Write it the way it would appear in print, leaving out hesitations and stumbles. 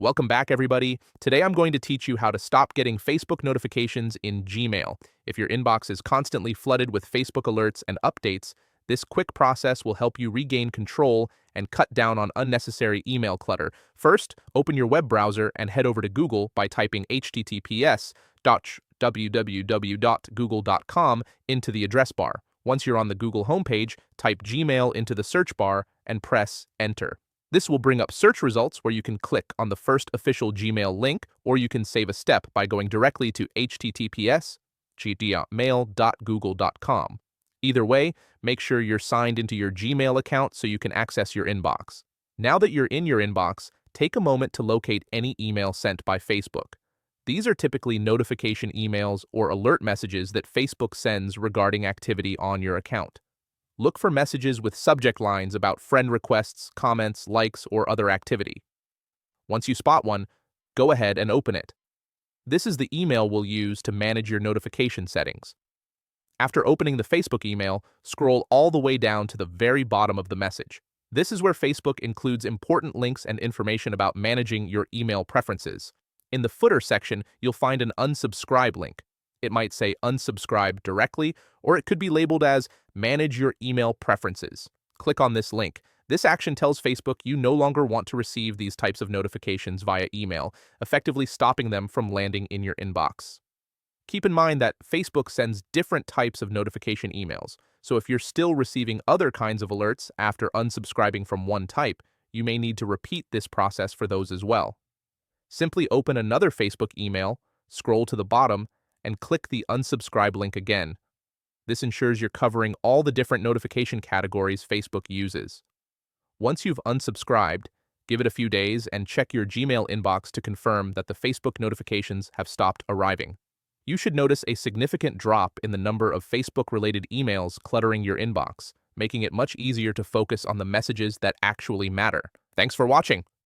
Welcome back, everybody. Today I'm going to teach you how to stop getting Facebook notifications in Gmail. If your inbox is constantly flooded with Facebook alerts and updates, this quick process will help you regain control and cut down on unnecessary email clutter. First, open your web browser and head over to Google by typing https://www.google.com into the address bar. Once you're on the Google homepage, type Gmail into the search bar and press Enter. This will bring up search results where you can click on the first official Gmail link, or you can save a step by going directly to https://gmail.google.com. Either way, make sure you're signed into your Gmail account so you can access your inbox. Now that you're in your inbox, take a moment to locate any email sent by Facebook. These are typically notification emails or alert messages that Facebook sends regarding activity on your account. Look for messages with subject lines about friend requests, comments, likes, or other activity. Once you spot one, go ahead and open it. This is the email we'll use to manage your notification settings. After opening the Facebook email, scroll all the way down to the very bottom of the message. This is where Facebook includes important links and information about managing your email preferences. In the footer section, you'll find an unsubscribe link. It might say unsubscribe directly, or it could be labeled as Manage Your Email Preferences. Click on this link. This action tells Facebook you no longer want to receive these types of notifications via email, effectively stopping them from landing in your inbox. Keep in mind that Facebook sends different types of notification emails, so if you're still receiving other kinds of alerts after unsubscribing from one type, you may need to repeat this process for those as well. Simply open another Facebook email, scroll to the bottom, and click the unsubscribe link again. This ensures you're covering all the different notification categories Facebook uses. Once you've unsubscribed, give it a few days and check your Gmail inbox to confirm that the Facebook notifications have stopped arriving. You should notice a significant drop in the number of Facebook-related emails cluttering your inbox, making it much easier to focus on the messages that actually matter. Thanks for watching.